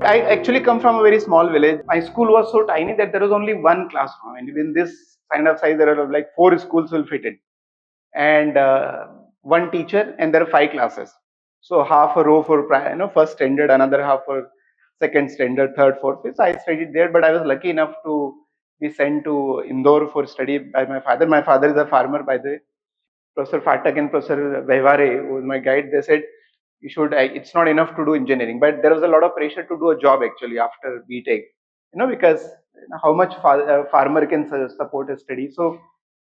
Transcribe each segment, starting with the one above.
I actually come from a very small village. My school was so tiny that there was only one classroom, and in this kind of size, there are like 4 schools will fit in, and one teacher, and there are 5 classes. So half a row for first standard, another half for second standard, third, fourth, fifth. So I studied there, but I was lucky enough to be sent to Indore for study by my father. My father is a farmer, by the way. Professor Fatak and Professor Vevare, who was my guide, they said you should. It's not enough to do engineering, but there was a lot of pressure to do a job actually after BTech, because how much farmer can support a study. So,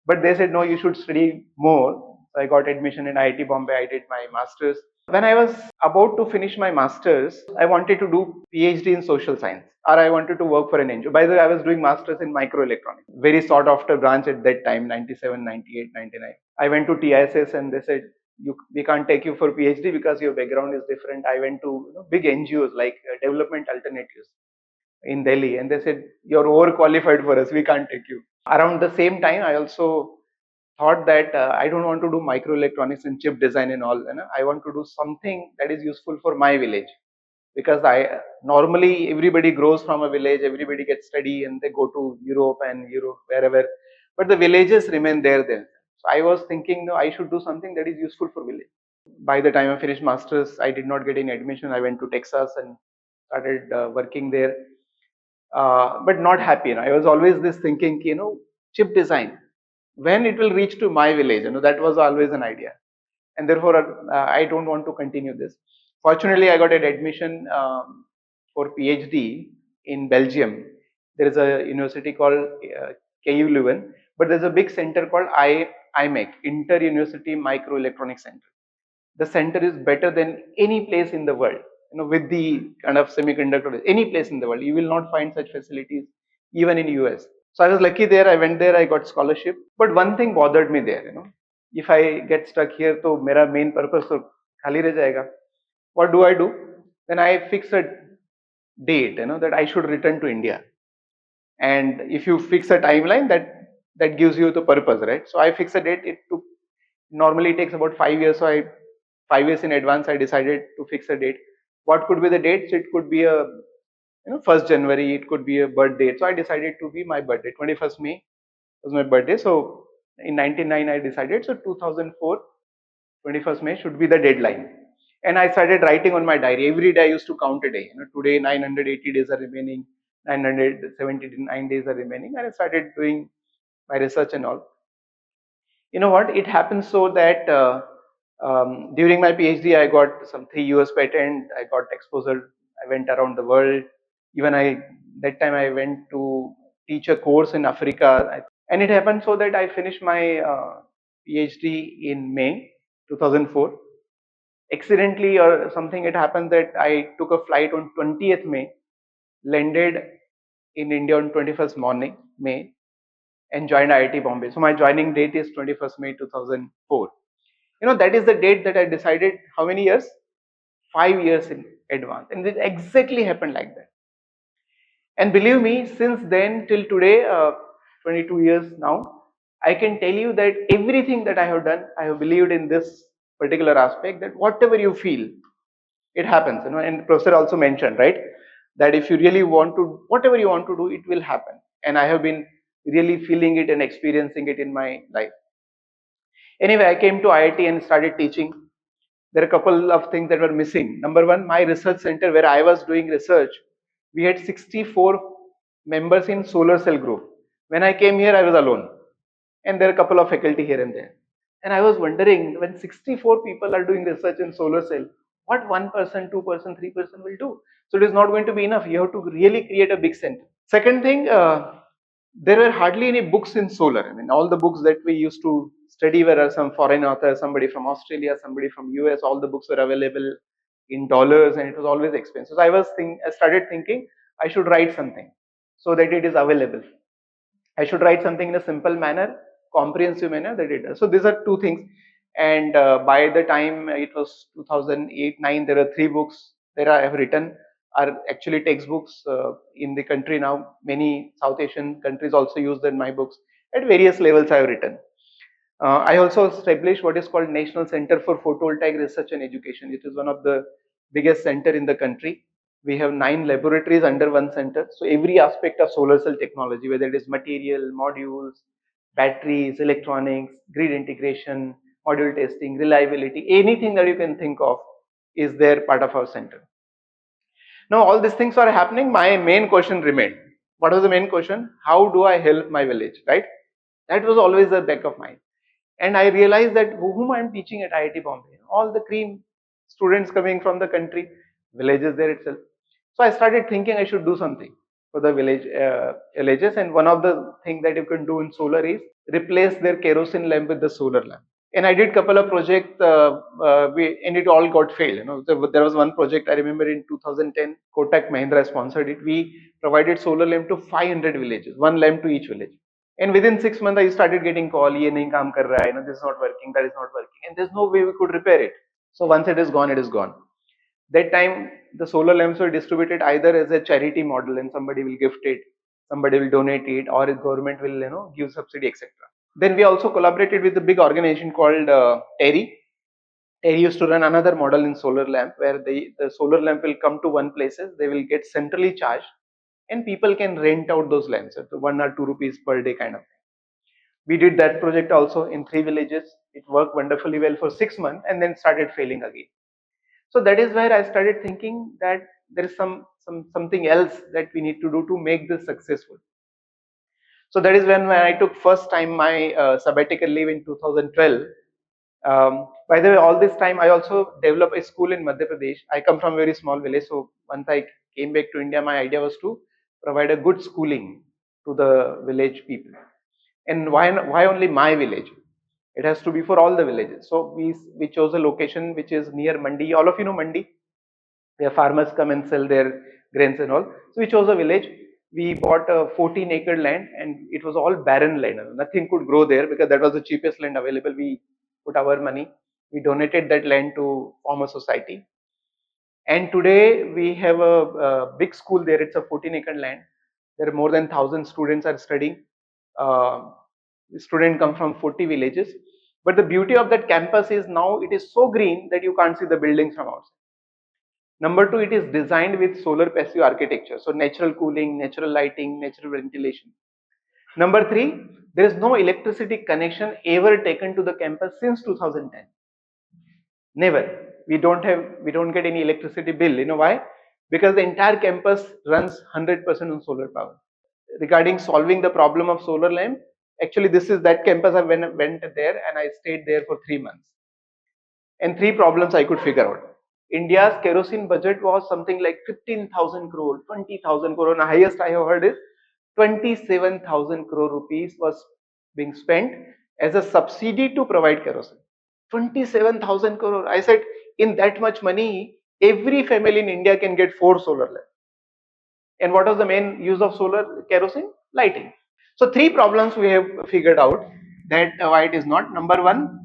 but they said no, you should study more. So I got admission in IIT Bombay. I did my masters. When I was about to finish my masters, I wanted to do PhD in social science, or I wanted to work for an NGO. By the way, I was doing masters in microelectronics, very sought after branch at that time, 97, 98, 99. I went to TISS and they said, we can't take you for PhD because your background is different. I went to big NGOs like Development Alternatives in Delhi, and they said, you're overqualified for us, we can't take you. Around the same time, I also thought that I don't want to do microelectronics and chip design and all. I want to do something that is useful for my village, because I normally everybody grows from a village, everybody gets study and they go to Europe and Europe wherever, but the villages remain there then. So I was thinking, no, I should do something that is useful for village. By the time I finished masters, I did not get any admission. I went to Texas and started working there, but not happy. I was always this thinking, chip design, when it will reach to my village, that was always an idea, and therefore I don't want to continue this. Fortunately, I got an admission for PhD in Belgium. There is a university called KU Leuven, but there's a big center called IMEC, Inter University Microelectronics Center. The center is better than any place in the world. With the kind of semiconductor, any place in the world, you will not find such facilities, even in US. So I was lucky there. I went there. I got scholarship. But one thing bothered me there. If I get stuck here, so mera main purpose so khali reh jayega. What do I do? Then I fix a date. That I should return to India. And if you fix a timeline, that gives you the purpose, right? So I fix a date. It took normally it takes about 5 years. So 5 years in advance, I decided to fix a date. What could be the date? So it could be a 1st January, it could be a birth date. So I decided to be my birthday. 21st May was my birthday. So in 99 I decided. So 2004, 21st May should be the deadline. And I started writing on my diary. Every day I used to count a day. Today 980 days are remaining, 979 days are remaining. And I started doing my research and all. You know what? It happens so that during my PhD, I got some 3 US patent. I got exposure. I went around the world. Even that time I went to teach a course in Africa. And it happened so that I finished my PhD in May 2004. Accidentally or something, it happened that I took a flight on 20th May, landed in India on 21st morning, May, and joined IIT Bombay. So my joining date is 21st May 2004. That is the date that I decided how many years? 5 years in advance. And it exactly happened like that. And believe me, since then till today, 22 years now, I can tell you that everything that I have done, I have believed in this particular aspect, that whatever you feel, it happens. And Professor also mentioned, right, that if you really want to, whatever you want to do, it will happen. And I have been really feeling it and experiencing it in my life. Anyway, I came to IIT and started teaching. There are a couple of things that were missing. Number one, my research center where I was doing research, we had 64 members in solar cell group. When I came here, I was alone. And there are a couple of faculty here and there. And I was wondering, when 64 people are doing research in solar cell, what 1%, 2%, 3% will do? So it is not going to be enough. You have to really create a big center. Second thing, there were hardly any books in solar. I mean, all the books that we used to study were some foreign authors, somebody from Australia, somebody from US. All the books were available in dollars, and it was always expensive. So I started thinking I should write something so that it is available. I should write something in a simple manner, comprehensive manner that it does. So these are two things. And by the time it was 2008-9, there are 3 books that I have written, are actually textbooks in the country now. Many South Asian countries also use my books. At various levels I have written. I also established what is called National Center for Photovoltaic Research and Education. It is one of the biggest center in the country, We have 9 laboratories under one center. So every aspect of solar cell technology, whether it is material, modules, batteries, electronics, grid integration, module testing, reliability, anything that you can think of is there part of our center. Now all these things are happening. My main question remained. What was the main question? How do I help my village, right? That was always the back of mind. And I realized that whom I am teaching at IIT Bombay, all the cream students coming from the country, villages there itself. So I started thinking I should do something for the villages. And one of the things that you can do in solar is replace their kerosene lamp with the solar lamp. And I did couple of projects, and it all got failed. There was one project I remember in 2010, Kotak Mahindra sponsored it. We provided solar lamp to 500 villages, one lamp to each village. And within 6 months, I started getting call, ye nahi kaam kar raha hai, this is not working, that is not working, and there's no way we could repair it. So once it is gone, it is gone. That time, the solar lamps were distributed either as a charity model, and somebody will gift it, somebody will donate it, or the government will, give subsidy, etc. Then we also collaborated with a big organization called TERI. TERI used to run another model in solar lamp where the solar lamp will come to one places, they will get centrally charged, and people can rent out those lamps at 1 or 2 rupees per day kind of thing. We did that project also in 3 villages. It worked wonderfully well for 6 months and then started failing again. So that is where I started thinking that there is something else that we need to do to make this successful. So that is when I took first time my sabbatical leave in 2012. By the way, all this time I also developed a school in Madhya Pradesh. I come from a very small village, so once I came back to India, my idea was to provide a good schooling to the village people. And why only my village? It has to be for all the villages. So we chose a location which is near Mandi. All of you know Mandi, where farmers come and sell their grains and all. So we chose a village. We bought a 14-acre land, and it was all barren land. Nothing could grow there because that was the cheapest land available. We put our money. We donated that land to farmer society. And today we have a big school there. It's a 14-acre land. There are more than 1,000 students are studying. Students come from 40 villages. But the beauty of that campus is now it is so green that you can't see the buildings from outside. Number two, it is designed with solar passive architecture. So natural cooling, natural lighting, natural ventilation. Number three, there is no electricity connection ever taken to the campus since 2010. Never. We don't get any electricity bill. You know why? Because the entire campus runs 100% on solar power. Regarding solving the problem of solar lamp, actually this is that campus I went there and I stayed there for 3 months. And 3 problems I could figure out. India's kerosene budget was something like 15,000 crore, 20,000 crore, and the highest I have heard is 27,000 crore rupees was being spent as a subsidy to provide kerosene. 27,000 crore. I said, in that much money, every family in India can get 4 solar lamps. And what was the main use of solar kerosene? Lighting. So 3 problems we have figured out that why it is not. Number 1,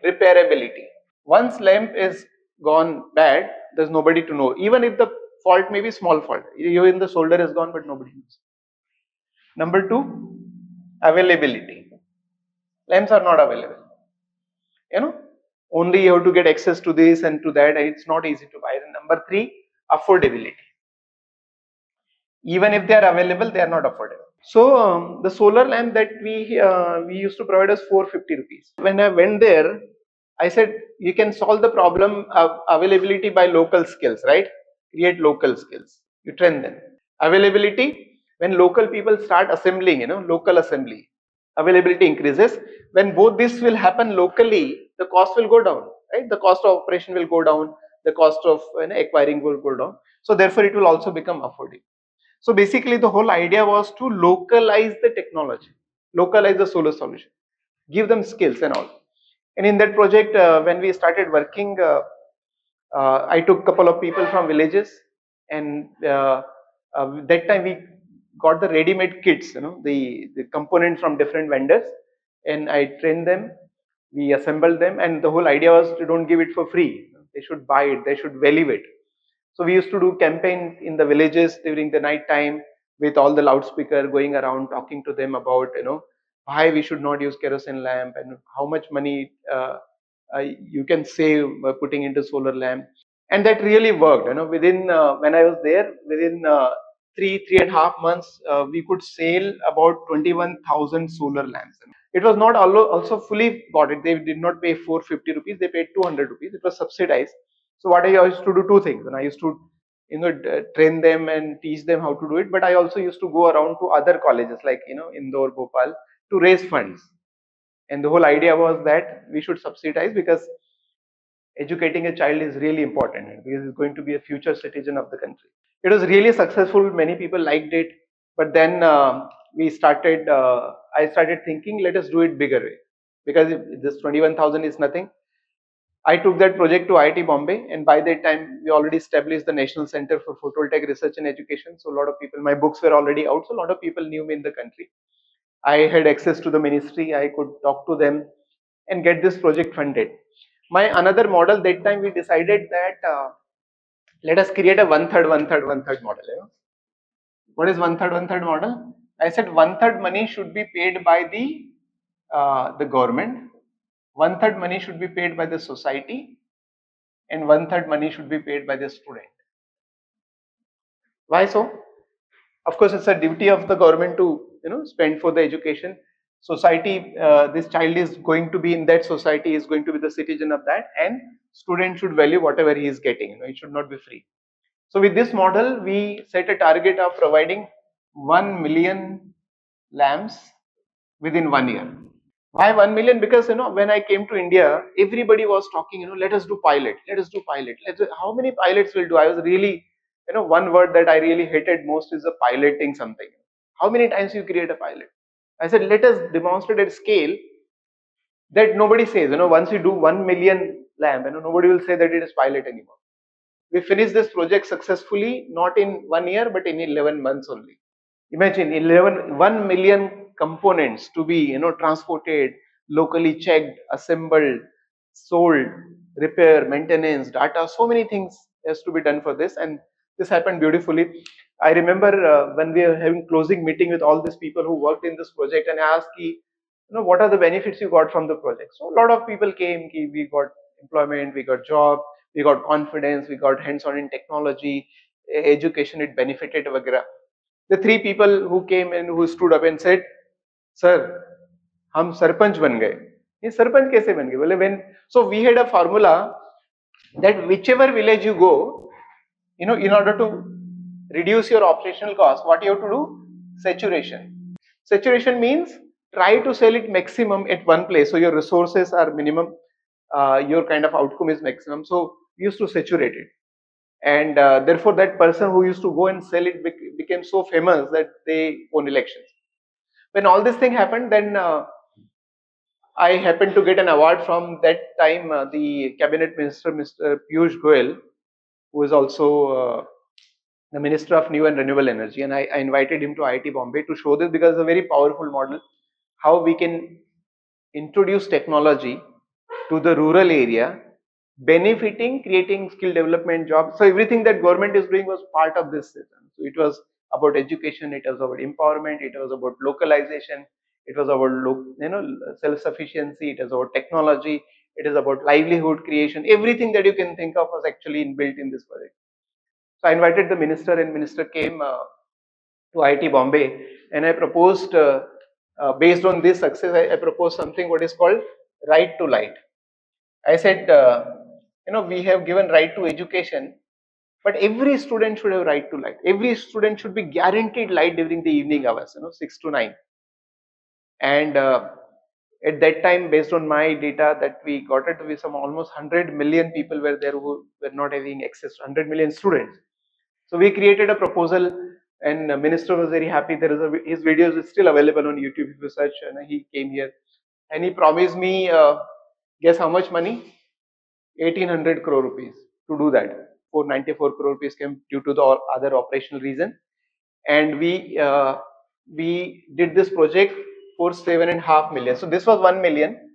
repairability. Once lamp is gone bad, there's nobody to know. Even if the fault may be small fault, even the solder is gone, but nobody knows. Number 2, availability. Lamps are not available. Only you have to get access to this and to that, and it's not easy to buy. And number 3, affordability. Even if they are available, they are not affordable. So the solar lamp that we used to provide us 450 rupees. When I went there, I said you can solve the problem of availability by local skills, right? Create local skills. You train them. Availability, when local people start assembling, local assembly, availability increases. When both this will happen locally, the cost will go down, right? The cost of operation will go down. The cost of acquiring will go down. So therefore, it will also become affordable. So basically, the whole idea was to localize the technology, localize the solar solution, give them skills and all. And in that project, when we started working, I took a couple of people from villages, and that time we got the ready-made kits, the components from different vendors, and I trained them. We assembled them, and the whole idea was to don't give it for free. They should buy it. They should value it. So we used to do campaign in the villages during the night time with all the loudspeaker going around talking to them about why we should not use kerosene lamp and how much money you can save by putting into solar lamp. and that really worked. Within when I was there, within 3.5 months, we could sell about 21,000 solar lamps. It was not also fully bought it. They did not pay 450 rupees. They paid 200 rupees. It was subsidized. So what I used to do two things, and I used to train them and teach them how to do it. But I also used to go around to other colleges like Indore, Bhopal, to raise funds. And the whole idea was that we should subsidize, because educating a child is really important, because he's going to be a future citizen of the country. It was really successful. Many people liked it, but then I started thinking, let us do it bigger way, because if this 21,000 is nothing. I took that project to IIT Bombay, and by that time we already established the National Center for Photovoltaic Research and Education. So a lot of people, my books were already out, so a lot of people knew me in the country. I had access to the ministry. I could talk to them and get this project funded. My another model, that time we decided that let us create a one third, one third, one third model. What is one third, one third model? I said one third money should be paid by the government, one third money should be paid by the society, and one third money should be paid by the student. Why so? Of course, it's a duty of the government to spend for the education. Society, this child is going to be in that society, is going to be the citizen of that, and student should value whatever he is getting. It should not be free. So with this model, we set a target of providing 1 million lamps within 1 year. Why 1 million? Because when I came to India, everybody was talking, let us do pilot, let us do pilot. How many pilots will do? I was really, one word that I really hated most is a piloting something. How many times you create a pilot? I said, let us demonstrate at scale that nobody says, once you do 1 million lamp, nobody will say that it is pilot anymore. We finished this project successfully, not in 1 year, but in 11 months only. Imagine 1 million components to be transported, locally checked, assembled, sold, repair, maintenance, data. So many things has to be done for this, and this happened beautifully. I remember when we were having closing meeting with all these people who worked in this project, and I asked, what are the benefits you got from the project? So a lot of people came. We got employment, we got job, we got confidence, we got hands-on in technology, education. It benefited, वगैरह. The three people who came and who stood up and said, "Sir, हम सरपंच बन गए." ये सरपंच कैसे बन गए? बोले when so we had a formula that whichever village you go, in order to reduce your operational cost, what you have to do? Saturation. Saturation means try to sell it maximum at one place, so your resources are minimum, your kind of outcome is maximum. So we used to saturate it, and therefore that person who used to go and sell it became so famous that they won elections. When all this thing happened, then I happened to get an award from that time, the cabinet minister, Mr. Piyush Goyal, who is also the minister of new and renewable energy, and I invited him to IIT Bombay to show this, because it's a very powerful model how we can introduce technology to the rural area, benefiting, creating skill development jobs. So everything that government is doing was part of this system. So it was about education, it was about empowerment, it was about localization, it was about self-sufficiency, it was about technology, it is about livelihood creation. Everything that you can think of was actually inbuilt in this project. So I invited the minister, and minister came to IIT Bombay, and I proposed, based on this success, I proposed something what is called right to light. I said, we have given right to education, but every student should have right to light. Every student should be guaranteed light during the evening hours, 6 to 9. And at that time, based on my data that we got it to be some almost 100 million people were there who were not having access to 100 million students. So we created a proposal, and the minister was very happy. His videos is still available on YouTube if you search. And he came here, and he promised me, guess how much money? 1800 crore rupees to do that. 494 crore rupees came due to the other operational reason, and we did this project for 7.5 million. So this was 1 million.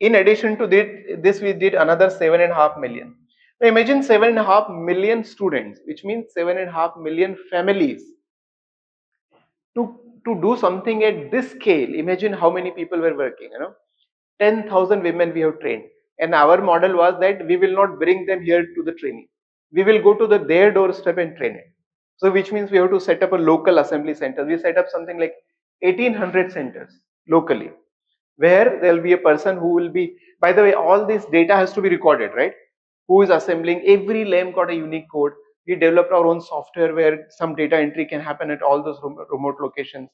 In addition to this, we did another 7.5 million. Now imagine 7.5 million students, which means 7.5 million families. To do something at this scale, imagine how many people were working. 10,000 women we have trained. And our model was that we will not bring them here to the training. We will go to their doorstep and train it. So which means we have to set up a local assembly center. We set up something like 1800 centers locally, where there will be a person who will be, by the way, all this data has to be recorded, right? Who is assembling, every lamp got a unique code. We developed our own software where some data entry can happen at all those remote locations.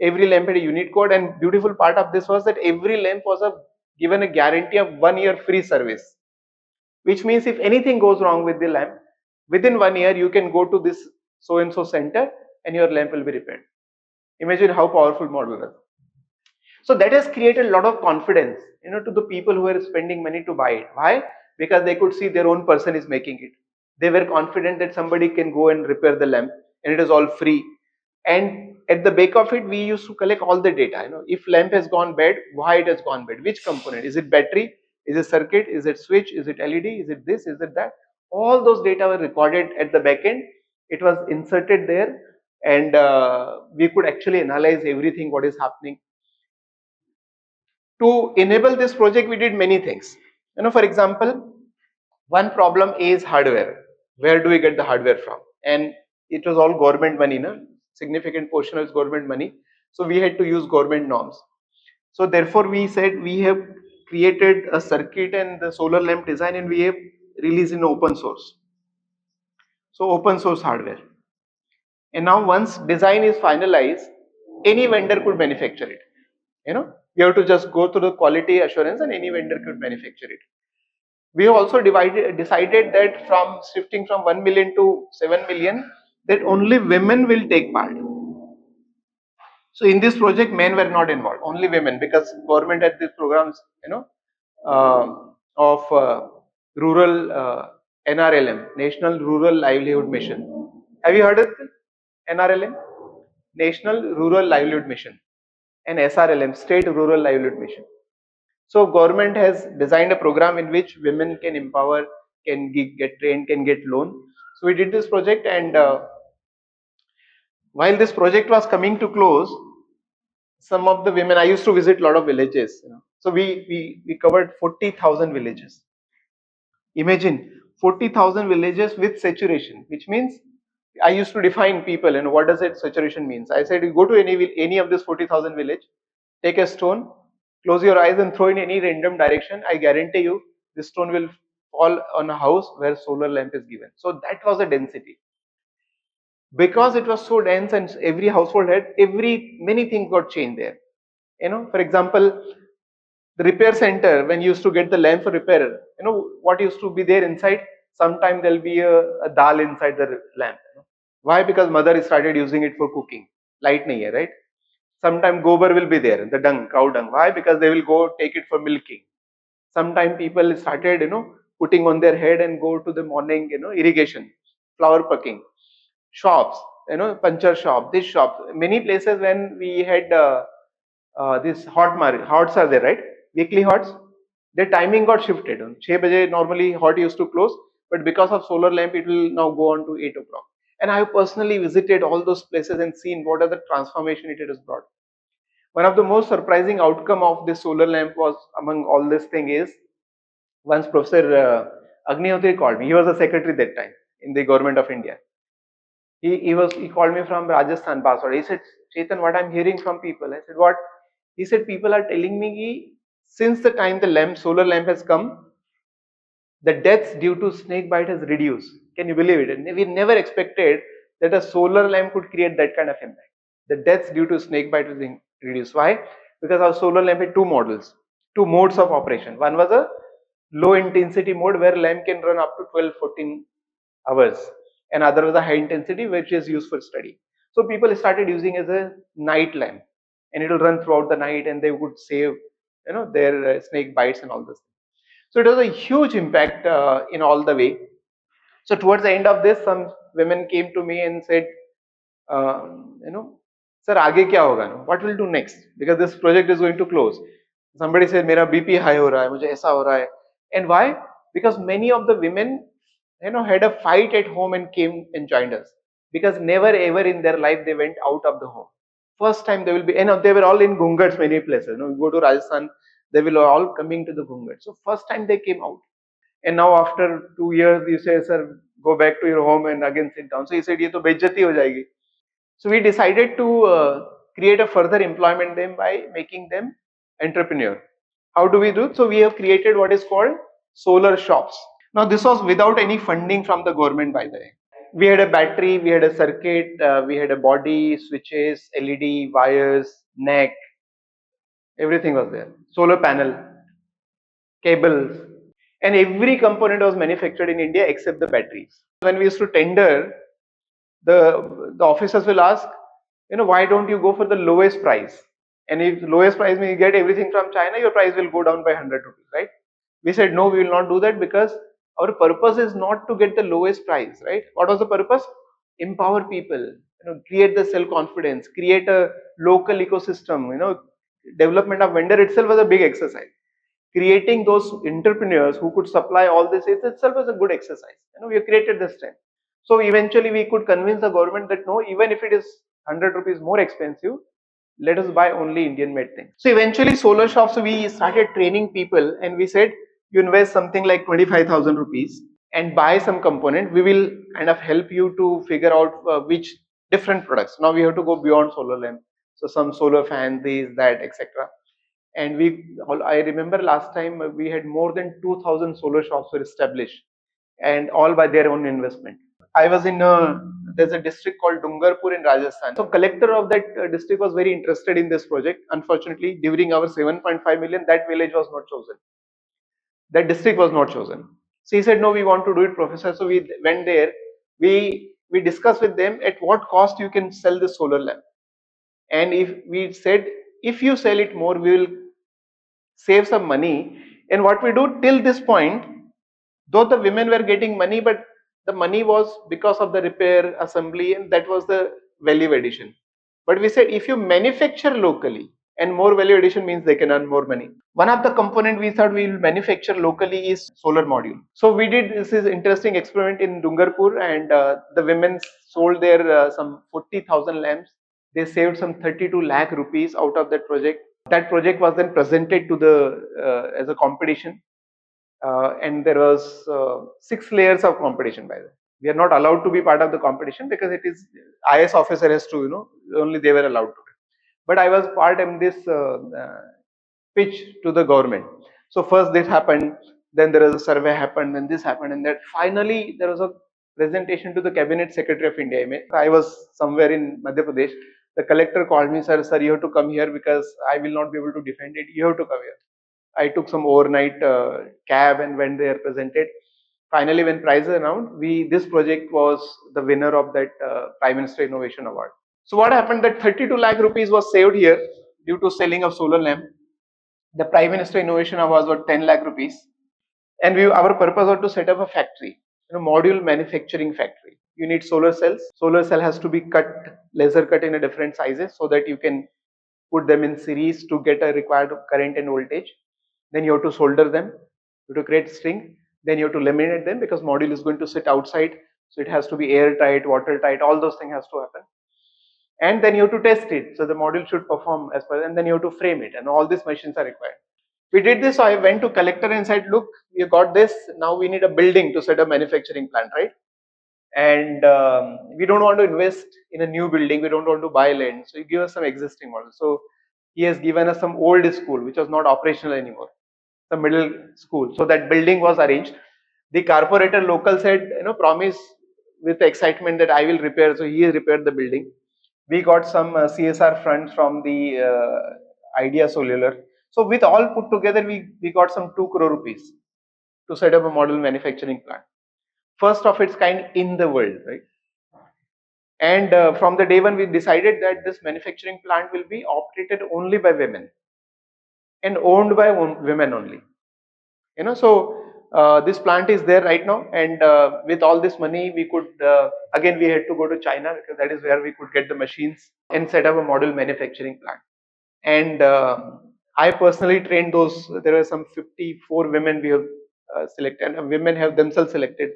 Every lamp had a unique code, and beautiful part of this was that every lamp was given a guarantee of 1 year free service, which means if anything goes wrong with the lamp, within 1 year you can go to this so and so center and your lamp will be repaired. Imagine how powerful model is. So that has created a lot of confidence, to the people who are spending money to buy it. Why? Because they could see their own person is making it. They were confident that somebody can go and repair the lamp, and it is all free. And at the back of it, we used to collect all the data. If lamp has gone bad, why it has gone bad, which component, is it battery, is it circuit, is it switch, is it LED, is it this, is it that? All those data were recorded at the back end. It was inserted there, and we could actually analyze everything what is happening. To enable this project, we did many things. For example, one problem is hardware. Where do we get the hardware from? And it was all government money, significant portion is government money. So we had to use government norms. So therefore we said we have created a circuit and the solar lamp design, and we have released in open source. So open source hardware. And now once design is finalized, any vendor could manufacture it. You have to just go through the quality assurance and any vendor could manufacture it. We have also decided that from shifting from 1 million to 7 million, that only women will take part. So in this project, men were not involved, only women, because government had these programs, of rural NRLM, National Rural Livelihood Mission. Have you heard of it? NRLM? National Rural Livelihood Mission, and SRLM, State Rural Livelihood Mission. So government has designed a program in which women can empower, can get trained, can get loan. So we did this project, and while this project was coming to close, some of the women, I used to visit a lot of villages. So we covered 40,000 villages. Imagine 40,000 villages with saturation, which means I used to define people and what does it saturation means. I said you go to any of this 40,000 village, take a stone, close your eyes and throw in any random direction. I guarantee you this stone will fall on a house where solar lamp is given. So that was the density. Because it was so dense and every household had many things got changed there. For example, the repair center, when you used to get the lamp for repair, what used to be there inside? Sometime there'll be a dal inside the lamp. Why? Because mother started using it for cooking. Light nahi hai, right? Sometime gobar will be there, the dung, cow dung. Why? Because they will go take it for milking. Sometime people started, putting on their head and go to the morning, irrigation, flower plucking. Shops, puncture shop, this shop. Many places when we had this hots are there, right? Weekly hots. Their timing got shifted. 6 baje normally hot used to close, but because of solar lamp, it will now go on to 8 o'clock. And I have personally visited all those places and seen what are the transformation it has brought. One of the most surprising outcome of this solar lamp was, among all this thing, is once Professor Agnihotri called me. He was the secretary that time in the government of India. He called me from Rajasthan, Baswar. He said, Chetan, what I'm hearing from people. I said, what? He said, people are telling me since the time the solar lamp has come, the deaths due to snake bite has reduced. Can you believe it? And we never expected that a solar lamp could create that kind of impact. The deaths due to snake bite was reduced. Why? Because our solar lamp had two modes of operation. One was a low intensity mode where lamp can run up to 12-14 hours, and other was a high intensity which is used for study. So people started using as a night lamp, and it will run throughout the night, and they would save their snake bites and all this. So it was a huge impact in all the way. So towards the end of this, some women came to me and said, sir, आगे क्या होगा? What will do next? Because this project is going to close. Somebody said, मेरा BP high हो रहा है, मुझे ऐसा हो रहा है. And why? Because many of the women, had a fight at home and came and joined us. Because never ever in their life they went out of the home. First time they will be, they were all in Gungats, many places. You go to Rajasthan, They will all coming to the Ghungat. So first time they came out. And now after 2 years, you say, sir, go back to your home and again sit down. So he said, ye to bejjati ho jayegi. So we decided to create a further employment them by making them entrepreneur. How do we do it? So we have created what is called solar shops. Now this was without any funding from the government, by the way. We had a battery, we had a circuit, we had a body, switches, LED, wires, neck, everything was there. Solar panel, cables, and every component was manufactured in India except the batteries. When we used to tender, the officers will ask, why don't you go for the lowest price? And if the lowest price means you get everything from China, your price will go down by 100 rupees, right? We said no, we will not do that because our purpose is not to get the lowest price, right? What was the purpose? Empower people, create the self confidence, create a local ecosystem. Development of vendor itself was a big exercise. Creating those entrepreneurs who could supply all this itself was a good exercise. We have created this trend. So eventually we could convince the government that no, even if it is 100 rupees more expensive, let us buy only Indian made things. So eventually solar shops, we started training people and we said, you invest something like 25,000 rupees and buy some component. We will kind of help you to figure out which different products. Now we have to go beyond solar lamp. So some solar fan, these, that, etc. And I remember last time we had more than 2,000 solar shops were established, and all by their own investment. I was in there's a district called Dungarpur in Rajasthan. So collector of that district was very interested in this project. Unfortunately, during our 7.5 million, that village was not chosen. That district was not chosen. So he said, no, we want to do it, professor. So we went there. We discussed with them at what cost you can sell the solar lamp. And if we said, if you sell it more, we will save some money. And what we do till this point, though the women were getting money, but the money was because of the repair, assembly, and that was the value addition. But we said if you manufacture locally, and more value addition means they can earn more money. One of the component we thought we will manufacture locally is solar module. So we did this is interesting experiment in Dungarpur, and the women sold their some 40,000 lamps. They saved some 32 lakh rupees out of that project. That project was then presented to the as a competition, and there was 6 layers of competition. By the way, we are not allowed to be part of the competition because it is IS officer has to, only they were allowed to. But I was part in this pitch to the government. So first this happened, then there was a survey happened, then this happened, and that finally there was a presentation to the Cabinet Secretary of India. I was somewhere in Madhya Pradesh. The collector called me, sir, you have to come here because I will not be able to defend it. You have to come here. I took some overnight cab and went there, presented. Finally, when prize is announced, this project was the winner of that Prime Minister Innovation Award. So what happened that 32 lakh rupees was saved here due to selling of solar lamp. The Prime Minister Innovation Award was 10 lakh rupees. And our purpose was to set up a factory, module manufacturing factory. You need solar cells. Solar cell has to be cut, laser cut in a different sizes so that you can put them in series to get a required current and voltage. Then you have to solder them, you have to create string, then you have to laminate them because module is going to sit outside. So it has to be airtight, watertight, all those things has to happen. And then you have to test it. So the module should perform as per, and then you have to frame it, and all these machines are required. We did this, so I went to collector and said, look, you got this, now we need a building to set a manufacturing plant, right? And we don't want to invest in a new building, we don't want to buy land, so you give us some existing model. So he has given us some old school which was not operational anymore, the middle school. So that building was arranged. The corporator local said, promise with excitement that I will repair. So he has repaired the building. We got some CSR funds from the Idea Cellular. So with all put together, we got some 2 crore rupees to set up a model manufacturing plant. First of its kind in the world, right? And from the day one, we decided that this manufacturing plant will be operated only by women and owned by women only. So this plant is there right now, and with all this money, we could again we had to go to China because that is where we could get the machines and set up a model manufacturing plant. And I personally trained those. There were some 54 women we have selected, and women have themselves selected.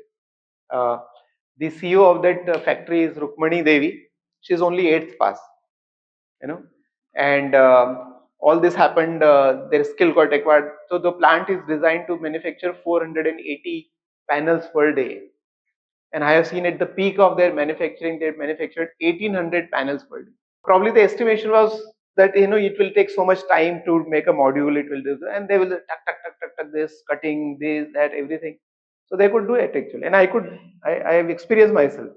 The CEO of that factory is Rukmani Devi. She's only 8th pass, and all this happened, their skill got acquired. So the plant is designed to manufacture 480 panels per day. And I have seen at the peak of their manufacturing, they manufactured 1800 panels per day. Probably the estimation was that it will take so much time to make a module, it will do, and they will tuck this, cutting this, that, everything. So they could do it actually, and I have experienced myself.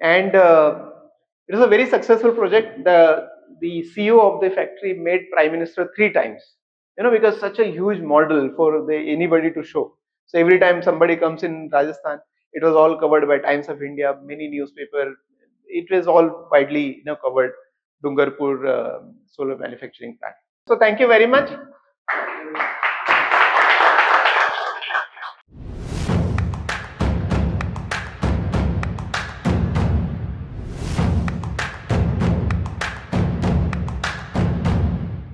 And it was a very successful project. The CEO of the factory made Prime Minister 3 times, because such a huge model for anybody to show. So every time somebody comes in Rajasthan, it was all covered by Times of India, many newspaper. It was all widely covered. Dungarpur solar manufacturing plant. So thank you very much.